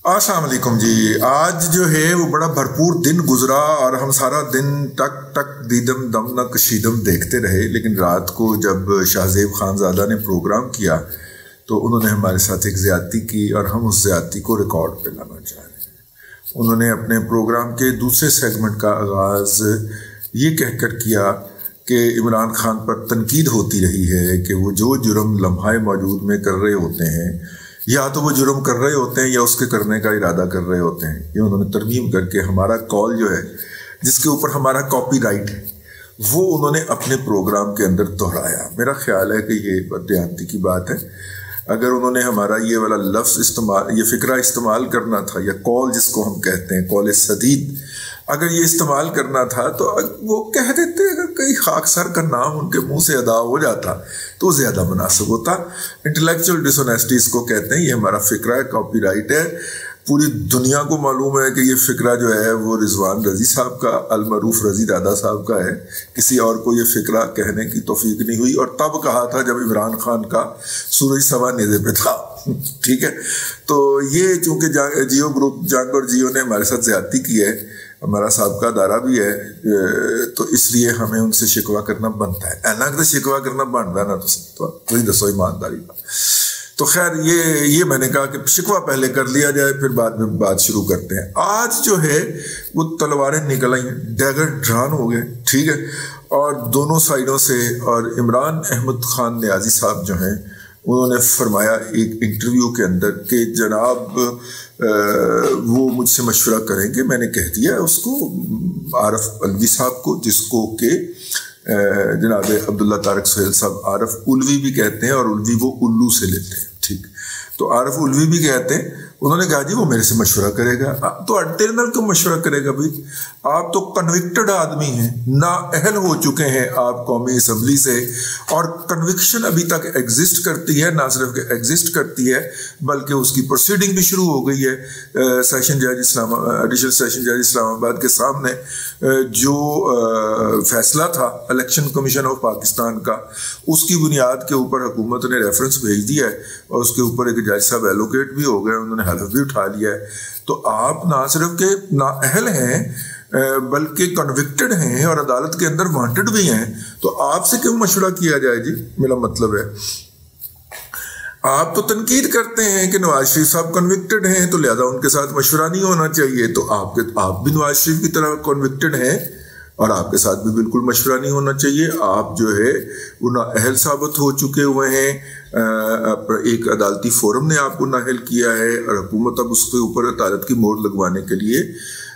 السلام علیکم جی. آج جو ہے وہ بڑا بھرپور دن گزرا اور ہم سارا دن ٹک ٹک دیدم دم نہ کشیدم دیکھتے رہے، لیکن رات کو جب شاہ زیب خان زادہ نے پروگرام کیا تو انہوں نے ہمارے ساتھ ایک زیادتی کی اور ہم اس زیادتی کو ریکارڈ پہ لانا چاہ رہے ہیں. انہوں نے اپنے پروگرام کے دوسرے سیگمنٹ کا آغاز یہ کہہ کر کیا کہ عمران خان پر تنقید ہوتی رہی ہے کہ وہ جو جرم لمحہ موجود میں کر رہے ہوتے ہیں یا تو وہ جرم کر رہے ہوتے ہیں یا اس کے کرنے کا ارادہ کر رہے ہوتے ہیں. یہ انہوں نے ترمیم کر کے ہمارا کال جو ہے جس کے اوپر ہمارا کاپی رائٹ ہے وہ انہوں نے اپنے پروگرام کے اندر دہرایا. میرا خیال ہے کہ یہ بددیانتی کی بات ہے. اگر انہوں نے ہمارا یہ والا لفظ استعمال، یہ فقرہ استعمال کرنا تھا، یا کال جس کو ہم کہتے ہیں کال سدید، اگر یہ استعمال کرنا تھا تو وہ کہہ دیتے. اگر کئی خاکسار کا نام ان کے منہ سے ادا ہو جاتا تو زیادہ مناسب ہوتا. انٹلیکچوئل ڈس آنیسٹی اس کو کہتے ہیں. یہ ہمارا فقرہ ہے، کاپی رائٹ ہے. پوری دنیا کو معلوم ہے کہ یہ فقرہ جو ہے وہ رضوان رضی صاحب کا، المعروف رضی دادا صاحب کا ہے. کسی اور کو یہ فقرہ کہنے کی توفیق نہیں ہوئی، اور تب کہا تھا جب عمران خان کا سورج سوا نیزے پہ تھا. ٹھیک ہے، تو یہ چونکہ جیو گروپ جنگ اور جیو نے ہمارے ساتھ زیادتی کی ہے، ہمارا سابقہ دارہ بھی ہے، تو اس لیے ہمیں ان سے شکوہ کرنا بنتا ہے. اینا کہ شکوہ کرنا بنتا ہے نا، تو وہی دسو ایمانداری کا. تو خیر یہ میں نے کہا کہ شکوہ پہلے کر لیا جائے، پھر بعد میں بات شروع کرتے ہیں. آج جو ہے وہ تلواریں نکل آئیں، ڈیگر ڈران ہو گئے. ٹھیک ہے، اور دونوں سائڈوں سے. اور عمران احمد خان نیازی صاحب جو ہیں انہوں نے فرمایا ایک انٹرویو کے اندر کہ جناب وہ مجھ سے مشورہ کریں گے. میں نے کہہ دیا اس کو، عارف الوی صاحب کو، جس کو کہ جناب عبداللہ طارق سہیل صاحب عارف الوی بھی کہتے ہیں، اور الوی وہ الو سے لیتے ہیں. ٹھیک، تو عارف الوی بھی کہتے ہیں. انہوں نے کہا جی وہ میرے سے مشورہ کرے گا. تو اڈے نال کیوں مشورہ کرے گا بھائی؟ آپ تو کنوکٹڈ آدمی ہیں، نااہل ہو چکے ہیں آپ قومی اسمبلی سے، اور کنوکشن ابھی تک ایگزسٹ کرتی ہے. نہ صرف کہ ایگزسٹ کرتی ہے بلکہ اس کی پروسیڈنگ بھی شروع ہو گئی ہے. سیشن جج ایڈیشنل سیشن جج اسلام آباد کے سامنے جو فیصلہ تھا الیکشن کمیشن آف پاکستان کا، اس کی بنیاد کے اوپر حکومت نے ریفرنس بھیج دیا ہے، اور اس کے اوپر ایک جج صاحب ایلوکیٹ بھی ہو گئے، انہوں نے حلف بھی اٹھا لیا ہے. تو آپ نہ صرف کہ نااہل ہیں بلکہ کنوکٹڈ ہیں اور عدالت کے اندر وانٹڈ بھی ہیں. تو آپ سے کیوں مشورہ کیا جائے جی؟ میرا مطلب ہے آپ تو تنقید کرتے ہیں کہ نواز شریف صاحب کنوکٹڈ ہیں تو لہذا ان کے ساتھ مشورہ نہیں ہونا چاہیے. تو آپ بھی نواز شریف کی طرح کنوکٹڈ ہیں اور آپ کے ساتھ بھی بالکل مشورہ نہیں ہونا چاہیے. آپ جو ہے وہ نااہل ثابت ہو چکے ہوئے ہیں. ایک عدالتی فورم نے آپ کو نااہل کیا ہے، اور حکومت اب اس کے اوپر عدالت کی مہر لگوانے کے لیے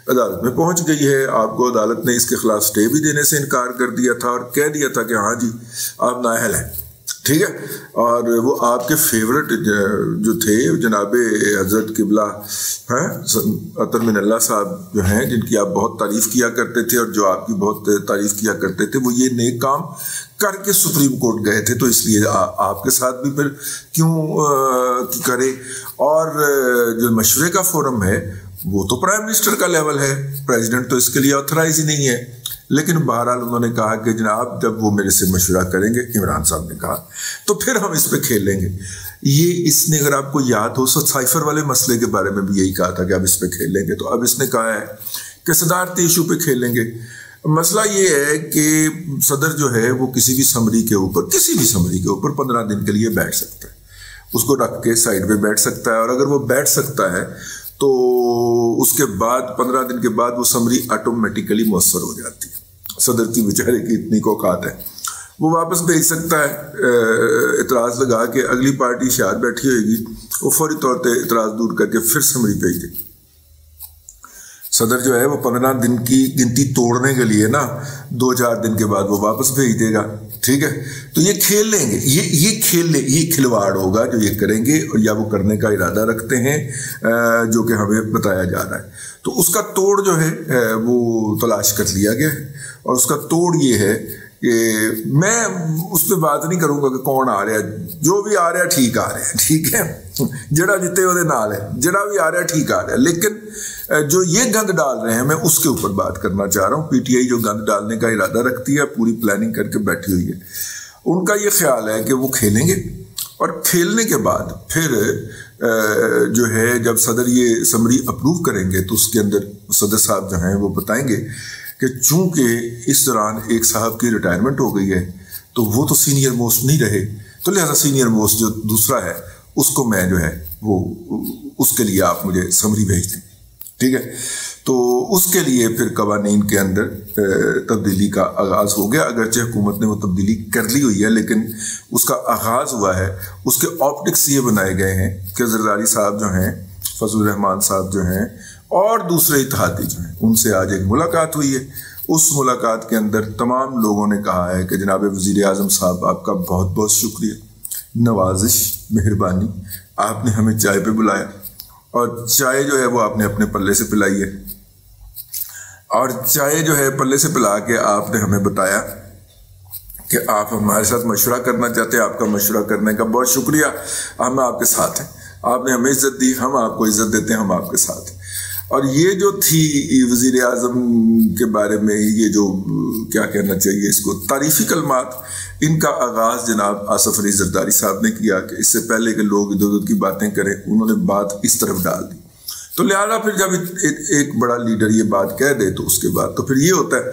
عدالت میں پہنچ گئی ہے. آپ کو عدالت نے اس کے خلاف سٹے بھی دینے سے انکار کر دیا تھا اور کہہ دیا تھا کہ ہاں جی آپ نااہل ہیں. ٹھیک ہے، اور وہ آپ کے فیورٹ جو تھے جناب حضرت قبلہ عطر من اللہ صاحب جو ہیں، جن کی آپ بہت تعریف کیا کرتے تھے اور جو آپ کی بہت تعریف کیا کرتے تھے، وہ یہ نیک کام کر کے سپریم کورٹ گئے تھے، تو اس لیے آپ کے ساتھ بھی پھر کیوں کرے. اور جو مشورے کا فورم ہے وہ تو پرائم منسٹر کا لیول ہے، پریزیڈنٹ تو اس کے لیے آتھرائز ہی نہیں ہے. لیکن بہرحال انہوں نے کہا کہ جناب جب وہ میرے سے مشورہ کریں گے، عمران صاحب نے کہا، تو پھر ہم اس پہ کھیلیں گے. یہ اس نے، اگر آپ کو یاد ہو، سائفر والے مسئلے کے بارے میں بھی یہی کہا تھا کہ اب اس پہ کھیلیں گے. تو اب اس نے کہا ہے کہ صدارتی ایشو پہ کھیلیں گے. مسئلہ یہ ہے کہ صدر جو ہے وہ کسی بھی سمری کے اوپر 15 دن کے لیے بیٹھ سکتا ہے. اس کو رکھ کے سائڈ پہ بیٹھ سکتا ہے، اور اگر وہ بیٹھ سکتا ہے تو اس کے بعد 15 دن کے بعد وہ سمری آٹومیٹیکلی مؤثر ہو جاتی ہے. صدر کی بیچارے کی اتنی کوقات ہے، وہ واپس بھیج سکتا ہے اعتراض لگا کے. اگلی پارٹی شاید بیٹھی ہوئے گی، وہ فوری طور پہ اعتراض دور کر کے پھر سمری بھیج دے گی. صدر جو ہے وہ 15 دن کی گنتی توڑنے کے لیے نا 2-4 دن کے بعد وہ واپس بھیج دے گا. ٹھیک ہے، تو یہ کھیل لیں گے، یہ کھلواڑ ہوگا جو یہ کریں گے، اور یا وہ کرنے کا ارادہ رکھتے ہیں جو کہ ہمیں بتایا جا رہا ہے. تو اس کا توڑ جو ہے وہ تلاش کر لیا گیا ہے، اور اس کا توڑ یہ ہے کہ میں اس پہ بات نہیں کروں گا کہ کون آ رہا ہے. جو بھی آ رہا ہے ٹھیک آ رہا ہے، ٹھیک ہے، جڑا جتے وہ نال ہے، جڑا بھی آ رہا ہے ٹھیک آ رہا ہے. لیکن جو یہ گند ڈال رہے ہیں میں اس کے اوپر بات کرنا چاہ رہا ہوں. پی ٹی آئی جو گند ڈالنے کا ارادہ رکھتی ہے، پوری پلاننگ کر کے بیٹھی ہوئی ہے، ان کا یہ خیال ہے کہ وہ کھیلیں گے، اور کھیلنے کے بعد پھر جو ہے جب صدر یہ سمری اپروو کریں گے تو اس کے اندر صدر صاحب جو ہیں وہ بتائیں گے کہ چونکہ اس دوران ایک صاحب کی ریٹائرمنٹ ہو گئی ہے تو وہ تو سینئر موسٹ نہیں رہے، تو لہٰذا سینئر موسٹ جو دوسرا ہے اس کو میں جو ہے وہ اس کے لیے آپ مجھے سمری بھیج دیں، ٹھیک ہے۔ تو اس کے لیے پھر قوانین کے اندر تبدیلی کا آغاز ہو گیا، اگرچہ حکومت نے وہ تبدیلی کر لی ہوئی ہے لیکن اس کا آغاز ہوا ہے۔ اس کے آپٹکس یہ بنائے گئے ہیں کہ زرداری صاحب جو ہیں، فضل الرحمان صاحب جو ہیں اور دوسرے اتحادی جو ہیں، ان سے آج ایک ملاقات ہوئی ہے۔ اس ملاقات کے اندر تمام لوگوں نے کہا ہے کہ جناب وزیر اعظم صاحب آپ کا بہت بہت شکریہ، نوازش، مہربانی، آپ نے ہمیں چائے پہ بلایا اور چائے جو ہے وہ آپ نے اپنے پلے سے پلائی ہے، اور چائے جو ہے پلے سے پلا کے آپ نے ہمیں بتایا کہ آپ ہمارے ساتھ مشورہ کرنا چاہتے ہیں۔ آپ کا مشورہ کرنے کا بہت شکریہ، ہم آپ کے ساتھ ہیں، آپ نے ہمیں عزت دی، ہم آپ کو عزت دیتے ہیں، ہم آپ کے ساتھ ہیں۔ اور یہ جو تھی وزیر اعظم کے بارے میں یہ جو کیا کہنا چاہیے اس کو تعریفی کلمات، ان کا آغاز جناب آصف علی زرداری صاحب نے کیا کہ اس سے پہلے کہ لوگ ادھر ادھر کی باتیں کریں انہوں نے بات اس طرف ڈال دی۔ تو لہٰذا پھر جب ایک بڑا لیڈر یہ بات کہہ دے تو اس کے بعد تو پھر یہ ہوتا ہے۔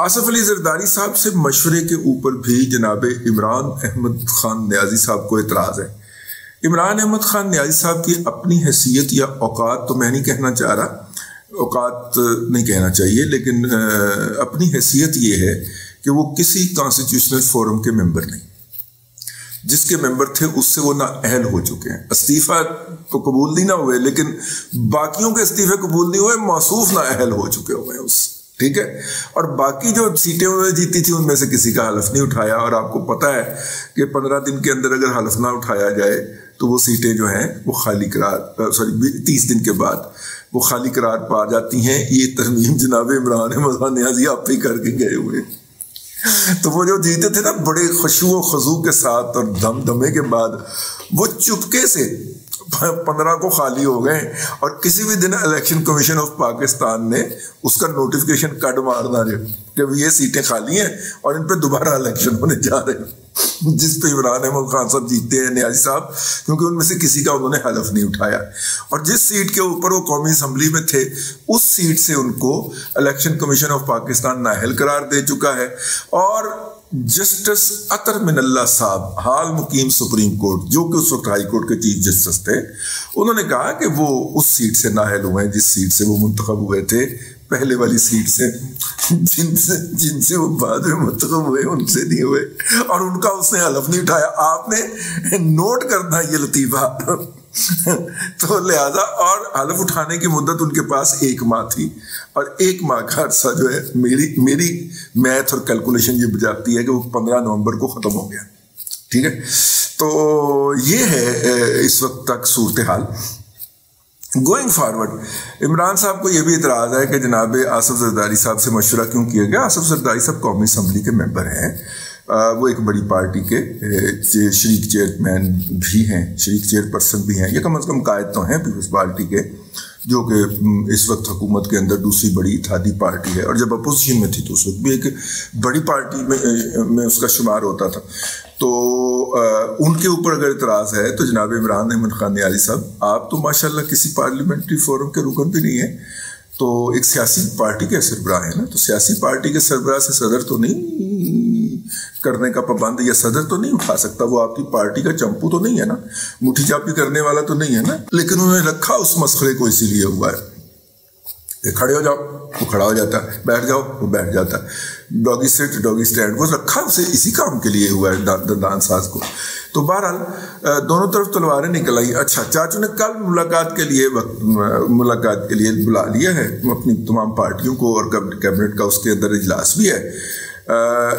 آصف علی زرداری صاحب سے مشورے کے اوپر بھی جناب عمران احمد خان نیازی صاحب کو اعتراض ہے۔ عمران احمد خان نیازی صاحب کی اپنی حیثیت یا اوقات تو میں نہیں کہنا چاہ رہا، اوقات نہیں کہنا چاہیے، لیکن اپنی حیثیت یہ ہے کہ وہ کسی کانسٹیٹیوشنل فورم کے ممبر نہیں، جس کے ممبر تھے اس سے وہ نااہل ہو چکے ہیں۔ استعفیٰ تو قبول نہیں نہ ہوئے لیکن باقیوں کے استعفے قبول نہیں ہوئے، موصوف نااہل ہو چکے ہوئے ہیں اس، ٹھیک ہے۔ اور باقی جو سیٹیں انہوں نے جیتی تھی ان میں سے کسی کا حلف نہیں اٹھایا، اور آپ کو پتہ ہے کہ 15 دن کے اندر اگر حلف نہ اٹھایا جائے تو وہ سیٹیں جو ہیں وہ خالی قرار 30 دن کے بعد وہ خالی قرار پا جاتی ہیں۔ یہ ترمیم جناب عمران احمد خان نیازی آپ ہی کر کے گئے ہوئے، تو وہ جو جیتے تھے نا بڑے خشوع و خضوع کے ساتھ اور دم دمے کے بعد، وہ چپکے سے 15 کو خالی ہو گئے، اور کسی بھی دن الیکشن کمیشن آف پاکستان نے اس کا نوٹیفیکیشن کٹ مارنا ہے کہ یہ سیٹیں خالی ہیں اور ان پہ دوبارہ الیکشن ہونے جا رہے ہیں، جس پہ عمران احمد خان صاحب جیتے ہیں، نیازی صاحب، کیونکہ ان میں سے کسی کا انہوں نے حلف نہیں اٹھایا، اور جس سیٹ کے اوپر وہ قومی اسمبلی میں تھے اس سیٹ سے ان کو الیکشن کمیشن آف پاکستان نااہل قرار دے چکا ہے۔ اور جسٹس عطر من اللہ صاحب حال مقیم سپریم کورٹ، جو کہ اس وقت ہائی کورٹ کے چیف جسٹس تھے، انہوں نے کہا کہ وہ اس سیٹ سے نااہل ہوئے ہیں جس سیٹ سے وہ منتخب ہوئے تھے، پہلے والی سیٹ سے، جن سے وہ بعد میں منتخب ہوئے ان سے نہیں ہوئے، اور ان کا اس نے حلف نہیں اٹھایا۔ آپ نے نوٹ کرنا یہ لطیفہ تو لہذا، اور حلف اٹھانے کی مدت ان کے پاس 1 ماہ تھی، اور 1 ماہ کا عرصہ جو ہے میری میتھ اور کیلکولیشن یہ بجاتی ہے کہ وہ 15 نومبر کو ختم ہو گیا، ٹھیک ہے۔ تو یہ ہے اس وقت تک صورتحال۔ گوئنگ فارورڈ، عمران صاحب کو یہ بھی اعتراض ہے کہ جناب آصف زرداری صاحب سے مشورہ کیوں کیا گیا۔ آصف زرداری صاحب قومی اسمبلی کے ممبر ہیں، وہ ایک بڑی پارٹی کے شریک چیئرمین بھی ہیں، شریک چیئر پرسن بھی ہیں، یا کم از کم قائد تو ہیں پیپلز پارٹی کے، جو کہ اس وقت حکومت کے اندر دوسری بڑی اتحادی پارٹی ہے، اور جب اپوزیشن میں تھی تو اس وقت بھی ایک بڑی پارٹی میں اس کا شمار ہوتا تھا۔ تو ان کے اوپر اگر اعتراض ہے تو جناب عمران احمد خان نیازی صاحب، آپ تو ماشاءاللہ کسی پارلیمنٹری فورم کے رکن بھی نہیں ہیں، تو ایک سیاسی پارٹی کے سربراہ ہیں نا، تو سیاسی پارٹی کے سربراہ سے صدر تو نہیں کرنے کا پابند، یا صدر تو نہیں اٹھا سکتا، وہ آپ کی پارٹی کا چمپو تو نہیں ہے نا، مٹھی چاپی کرنے والا تو نہیں ہے نا، لیکن انہوں نے رکھا اس مسخرے کو اسی لیے ہوا ہے کہ کھڑے ہو جاؤ وہ کھڑا ہو جاتا ہے، بیٹھ جاؤ وہ بیٹھ جاتا ہے، ڈاگی سیٹ ڈاگی اسٹینڈ، وہ رکھا اسے اسی کام کے لیے ہوا ہے دندان ساز کو۔ تو بہرحال دونوں طرف تلواریں نکل آئی۔ اچھا، چاچو نے کل ملاقات کے لیے بلا لیا ہے اپنی تمام پارٹیوں کو، اور کیبنٹ کا اس کے اندر اجلاس بھی ہے۔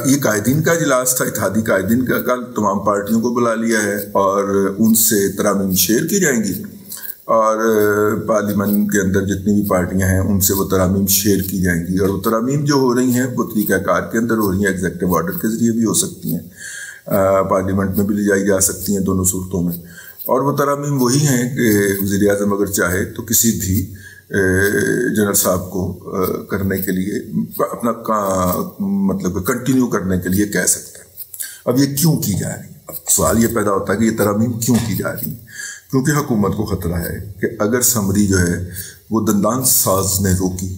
یہ قائدین کا اجلاس تھا، اتحادی قائدین کا، کل تمام پارٹیوں کو بلا لیا ہے، اور ان سے ترامیم شیئر کی جائیں گی، اور پارلیمنٹ کے اندر جتنی بھی پارٹیاں ہیں ان سے وہ ترامیم شیئر کی جائیں گی، اور وہ ترامیم جو ہو رہی ہیں وہ طریقہ کار کے اندر ہو رہی ہیں، ایگزیکٹو آرڈر کے ذریعے بھی ہو سکتی ہیں، پارلیمنٹ میں بھی لے جائی جا سکتی ہیں، دونوں صورتوں میں۔ اور وہ ترامیم وہی ہیں کہ وزیر اعظم اگر چاہے تو کسی بھی جنرل صاحب کو کرنے کے لیے اپنا مطلب کنٹینیو کرنے کے لیے کہہ سکتا ہے۔ اب یہ کیوں کی جا رہی ہے؟ اب سوال یہ پیدا ہوتا ہے کہ یہ ترامیم کیوں کی جا رہی ہے؟ کیونکہ حکومت کو خطرہ ہے کہ اگر سمری جو ہے وہ دندان ساز نے روکی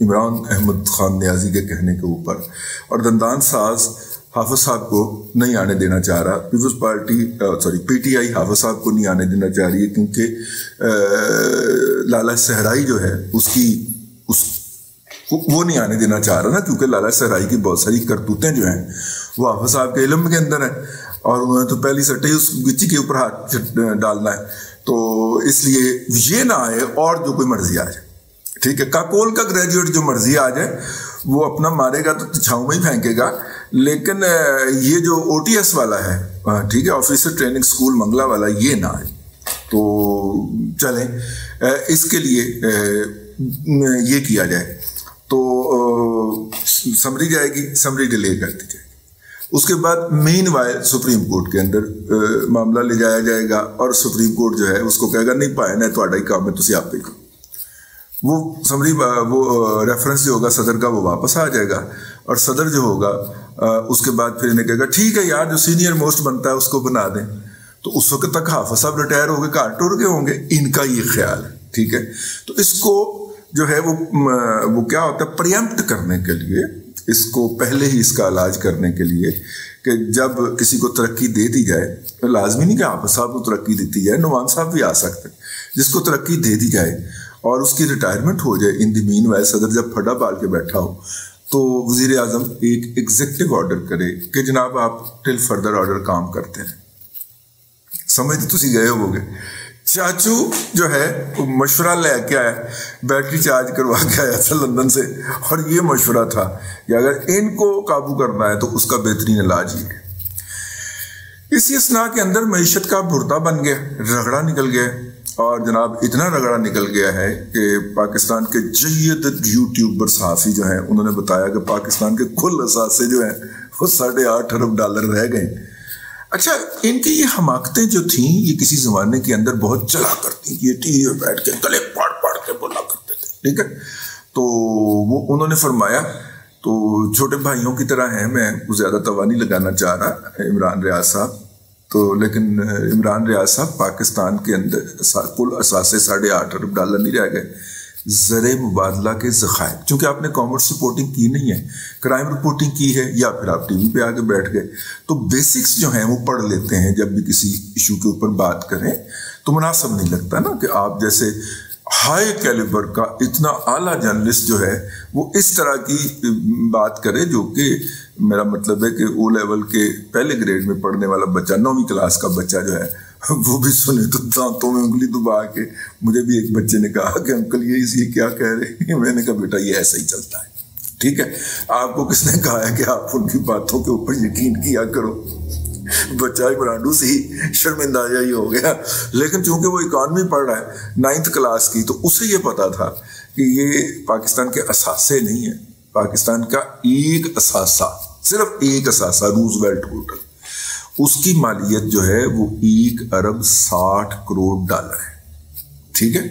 عمران احمد خان نیازی کے کہنے کے اوپر، اور دندان ساز حافظ صاحب کو نہیں آنے دینا چاہ رہا، Peoples Party P T I Hafiz sahab کو نہیں آنے دینا چاہ رہی ہے، کیونکہ لالہ صحرائی جو ہے وہ نہیں آنے دینا چاہ رہا نا، کیونکہ لالہ صحرائی کی بہت ساری کرتوتیں جو ہیں وہ حافظ صاحب کے علم کے اندر ہیں، اور انہوں نے تو پہلی سٹے اس گچی کے اوپر ہاتھ ڈالنا ہے، تو اس لیے یہ نہ آئے اور جو کوئی مرضی آ جائے، ٹھیک ہے، کاکول کا گریجویٹ جو مرضی آ جائے وہ اپنا مارے گا تو چھاؤں میں ہی پھینکے گا، لیکن یہ جو او ٹی ایس والا ہے، ٹھیک ہے، آفیسر ٹریننگ اسکول منگلا والا، یہ نہ آئے۔ تو چلیں اس کے لیے یہ کیا جائے، تو سمری جائے گی، سمری ڈیلے کر دی جائے گی، اس کے بعد مین وائل سپریم کورٹ کے اندر معاملہ لے جایا جائے گا، اور سپریم کورٹ جو ہے اس کو کہے گا نہیں پائے نا تھوڑا ہی کام ہے، تسی آپ پہ کرو۔ وہ سمری وہ ریفرنس جو ہوگا صدر کا وہ واپس آ جائے گا، اور صدر جو ہوگا اس کے بعد پھر انہیں کہے گا ٹھیک ہے یار جو سینئر موسٹ بنتا ہے اس کو بنا دیں، تو اس وقت تک حافظ صاحب ریٹائر ہو گئے، گھر ٹر گئے ہوں گے، ان کا یہ خیال ہے، ٹھیک ہے۔ تو اس کو جو ہے وہ کیا ہوتا ہے، پریمپٹ کرنے کے لیے، اس کو پہلے ہی اس کا علاج کرنے کے لیے کہ جب کسی کو ترقی دے دی جائے، لازمی نہیں کہ حافظ صاحب کو ترقی دیتی جائے، نعمان صاحب بھی آ سکتے ہیں، جس کو ترقی دے دی جائے اور اس کی ریٹائرمنٹ ہو جائے، ان دی مین وائل صدر جب پھڈا پال کے بیٹھا ہو تو وزیر اعظم ایک ایگزیکٹو آرڈر کرے کہ جناب آپ ٹل فردر آرڈر کام کرتے ہیں۔ سمجھ تو تسی گئے ہو گے، چاچو جو ہے مشورہ لے کے آیا، بیٹری چارج کروا کے آیا تھا لندن سے، اور یہ مشورہ تھا کہ اگر ان کو قابو کرنا ہے تو اس کا بہترین علاج یہ ہے۔ اسی اسنا کے اندر معیشت کا بھرتا بن گیا، رگڑا نکل گیا، اور جناب اتنا رگڑا نکل گیا ہے کہ پاکستان کے جید یوٹیوبر صحافی جو ہیں انہوں نے بتایا کہ پاکستان کے کل اثاثے جو ہیں وہ $8.5 ارب رہ گئے۔ اچھا، ان کی یہ حماقتیں جو تھیں یہ کسی زمانے کے اندر بہت چلا کرتی، یہ ٹی وی پہ بیٹھ کے گلے پاڑ پاڑ کے بولا کرتے تھے، ٹھیک ہے۔ تو وہ انہوں نے فرمایا، تو چھوٹے بھائیوں کی طرح ہیں، میں زیادہ توا نہیں لگانا چاہ رہا عمران ریاض صاحب، تو لیکن عمران ریاض صاحب پاکستان کے اندر کل اثاثے $8.5 ارب نہیں رہ گئے، زر مبادلہ کے ذخائر، چونکہ آپ نے کامرس رپورٹنگ کی نہیں ہے، کرائم رپورٹنگ کی ہے، یا پھر آپ ٹی وی پہ آگے بیٹھ گئے، تو بیسکس جو ہیں وہ پڑھ لیتے ہیں جب بھی کسی ایشو کے اوپر بات کریں، تو مناسب نہیں لگتا نا کہ آپ جیسے ہائی کیلیبر کا اتنا اعلیٰ جرنلسٹ جو ہے وہ اس طرح کی بات کرے، جو کہ میرا مطلب ہے کہ او لیول کے پہلے گریڈ میں پڑھنے والا بچہ، 9ویں کلاس کا بچہ جو ہے وہ بھی سنے تو دانتوں میں انگلی دبا کے۔ مجھے بھی ایک بچے نے کہا کہ انکل یہ کیا کہہ رہے ہیں، میں نے کہا بیٹا یہ ایسا ہی چلتا ہے، ٹھیک ہے۔ آپ کو کس نے کہا ہے کہ آپ ان کی باتوں کے اوپر یقین کیا کرو؟ بچہ برانڈو سے ہی شرمندہ ہی ہو گیا، لیکن چونکہ وہ اکانومی پڑھ رہا ہے 9th کلاس کی، تو اسے یہ پتا تھا کہ یہ پاکستان کے اثاثے نہیں ہیں، پاکستان کا ایک اثاثہ، صرف ایک اثاثہ روزویلٹ ہوٹل، اس کی مالیت جو ہے وہ $1.60 ارب ہے، ٹھیک ہے۔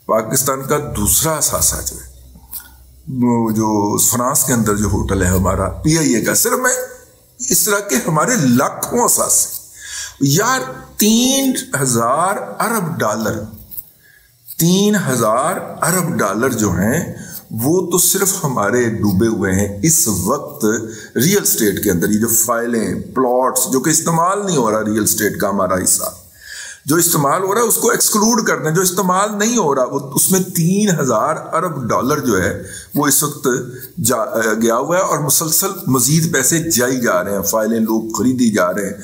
پاکستان کا دوسرا اثاثہ جو ہے، جو فرانس کے اندر جو ہوٹل ہے ہمارا PIA کا، صرف میں اس طرح کے ہمارے لاکھوں اثاثے، یار $3,000 ارب جو ہیں وہ تو صرف ہمارے ڈوبے ہوئے ہیں اس وقت ریل اسٹیٹ کے اندر، یہ جو فائلیں، پلاٹس جو کہ استعمال نہیں ہو رہا، ریل اسٹیٹ کا ہمارا حصہ جو استعمال ہو رہا ہے اس کو ایکسکلوڈ کر دیں، جو استعمال نہیں ہو رہا وہ اس میں $3,000 ارب جو ہے وہ اس وقت گیا ہوا ہے، اور مسلسل مزید پیسے جائی جا رہے ہیں، فائلیں لوگ خریدی جا رہے ہیں۔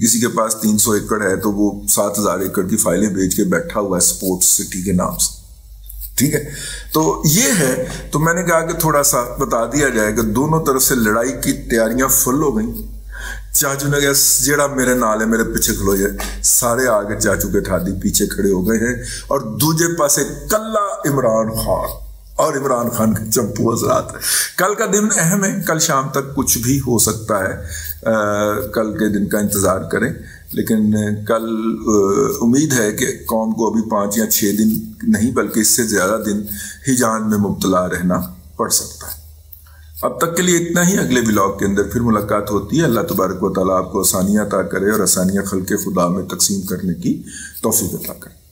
کسی کے پاس 300 ایکڑ ہے تو وہ 7,000 ایکڑ کی فائلیں بیچ کے بیٹھا ہوا ہے اسپورٹس سٹی کے نام سے، ٹھیک ہے۔ تو یہ ہے، تو میں نے کہا کہ تھوڑا سا بتا دیا جائے کہ دونوں طرف سے لڑائی کی تیاریاں فل ہو گئیں۔ چاچو نے کہا جیڑا میرے نال ہے میرے پیچھے کھلو جائے، سارے آگے چاچو کے ٹھاڈی پیچھے کھڑے ہو گئے ہیں، اور دوجے پاسے کلا عمران خان اور عمران خان کے چمپو حضرات۔ کل کا دن اہم ہے، کل شام تک کچھ بھی ہو سکتا ہے، کل کے دن کا انتظار کریں، لیکن کل امید ہے کہ قوم کو ابھی 5 یا 6 دن نہیں بلکہ اس سے زیادہ دن ہجان میں مبتلا رہنا پڑ سکتا ہے۔ اب تک کے لیے اتنا ہی. اگلے ولاگ کے اندر پھر ملاقات ہوتی ہے. اللہ تبارک و تعالیٰ آپ کو آسانیاں عطا کرے اور آسانیاں خلق خدا میں تقسیم کرنے کی توفیق عطا کرے.